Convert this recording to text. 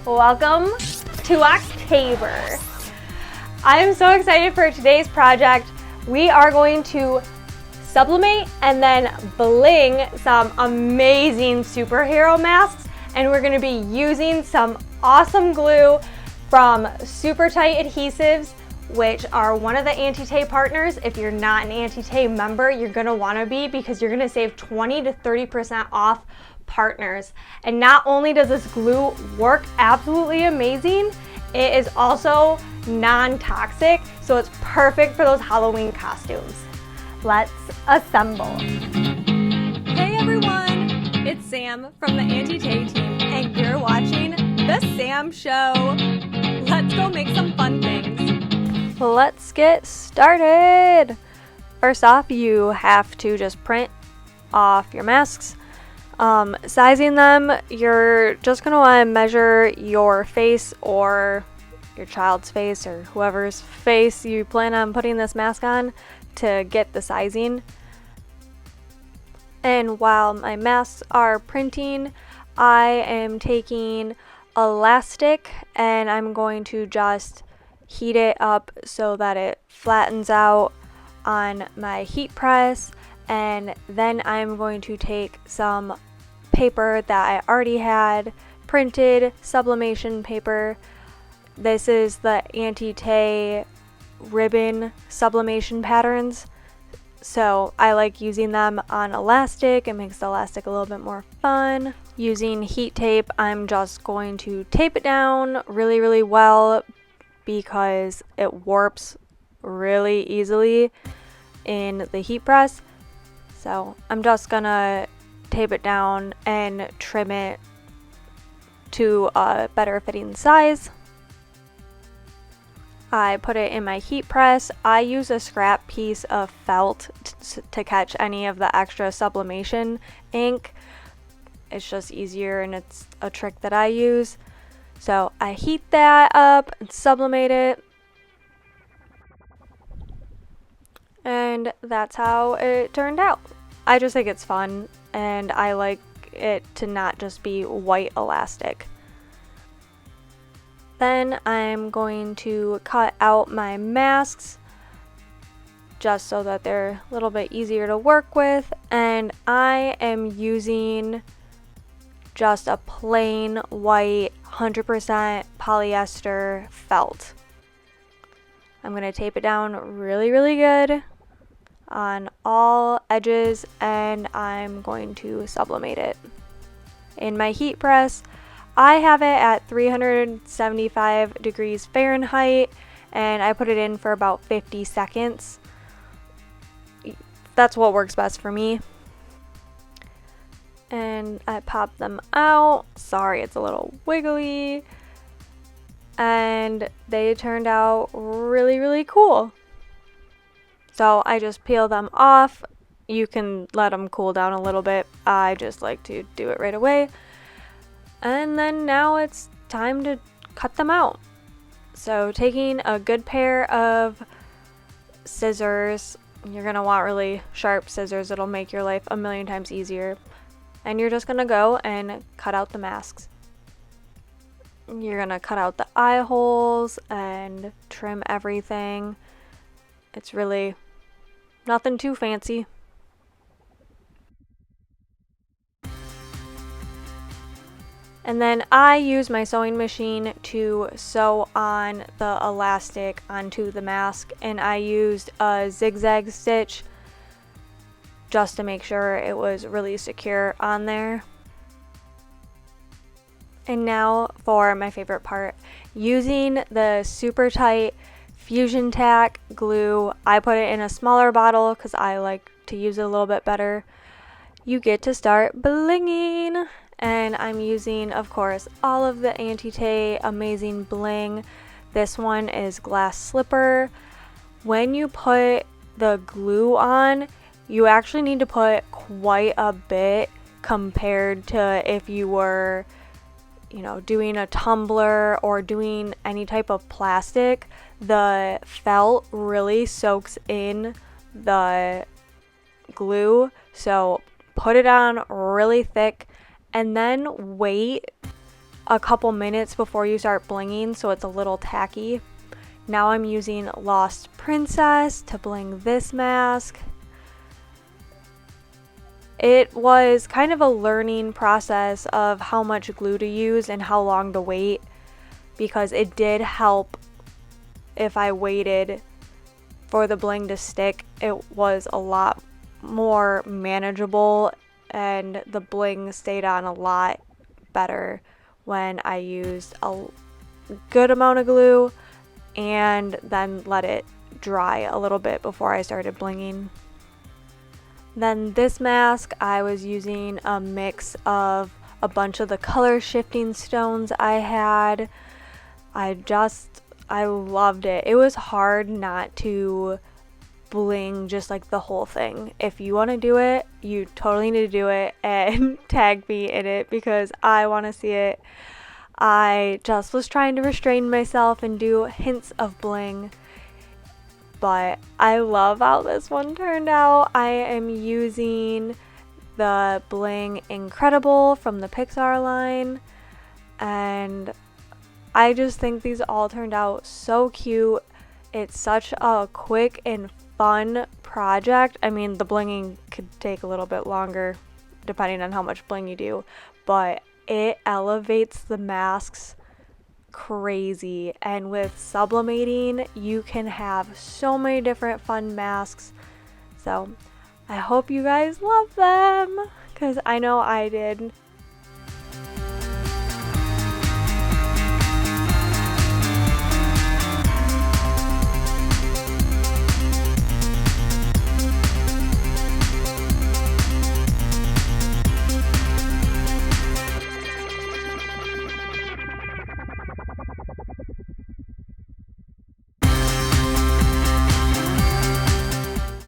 Welcome to October. I'm so excited for today's project. We are going to sublimate and then bling some amazing superhero masks, and we're going to be using some awesome glue from Super Tight Adhesives, which are one of the Auntie Tay partners. If you're not an Auntie Tay member, you're going to want to be, because you're going to save 20 to 30% off partners. And not only does this glue work absolutely amazing, it is also non-toxic, so it's perfect for those Halloween costumes. Let's assemble. Hey everyone, it's Sam from the Auntie Tay team, and you're watching The Sam Show. Let's go make some fun things. Let's get started. First off, you have to just print off your masks. Sizing them, you're just going to want to measure your face or your child's face or whoever's face you plan on putting this mask on to get the sizing. And while my masks are printing, I am taking elastic and I'm going to just heat it up so that it flattens out on my heat press. And then I'm going to take some paper that I already had printed, sublimation paper. This is the Auntie Tay ribbon sublimation patterns. So I like using them on elastic. It makes the elastic a little bit more fun. Using heat tape, I'm just going to tape it down really, really well because it warps really easily in the heat press. So I'm just gonna tape it down and trim it to a better fitting size. I put it in my heat press. I use a scrap piece of felt to catch any of the extra sublimation ink. It's just easier and it's a trick that I use. So I heat that up and sublimate it. And that's how it turned out. I just think it's fun, and I like it to not just be white elastic. Then I'm going to cut out my masks just so that they're a little bit easier to work with, and I am using just a plain white 100% polyester felt. I'm going to tape it down really, really good on all edges, and I'm going to sublimate it. In my heat press, I have it at 375 degrees Fahrenheit, and I put it in for about 50 seconds. That's what works best for me. And I pop them out. Sorry, it's a little wiggly. And they turned out really, really cool. So I just peel them off. You can let them cool down a little bit. I just like to do it right away. And then now it's time to cut them out. So taking a good pair of scissors, you're going to want really sharp scissors. It'll make your life a million times easier. And you're just going to go and cut out the masks. You're going to cut out the eye holes and trim everything. It's really nothing too fancy. And then I use my sewing machine to sew on the elastic onto the mask, and I used a zigzag stitch just to make sure it was really secure on there. And now for my favorite part, using the Super Tight Fusion Tack glue. I put it in a smaller bottle because I like to use it a little bit better. You get to start blinging, and I'm using, of course, all of the Auntie Tay amazing bling. This one is glass slipper. When you put the glue on, you actually need to put quite a bit compared to if you were, doing a tumbler or doing any type of plastic. The felt really soaks in the glue, so put it on really thick and then wait a couple minutes before you start blinging, so it's a little tacky. Now I'm using Lost Princess to bling this mask. It was kind of a learning process of how much glue to use and how long to wait, because it did help if I waited for the bling to stick. It was a lot more manageable and the bling stayed on a lot better when I used a good amount of glue and then let it dry a little bit before I started blinging. Then this mask, I was using a mix of a bunch of the color shifting stones I had. I loved it. It was hard not to bling just like the whole thing. If you want to do it, you totally need to do it and tag me in it because I want to see it. I just was trying to restrain myself and do hints of bling, but I love how this one turned out. I am using the Bling Incredible from the Pixar line, and I just think these all turned out so cute. It's such a quick and fun project. I mean, the blinging could take a little bit longer depending on how much bling you do, but it elevates the masks crazy. And with sublimating, you can have so many different fun masks. So I hope you guys love them, because I know I did.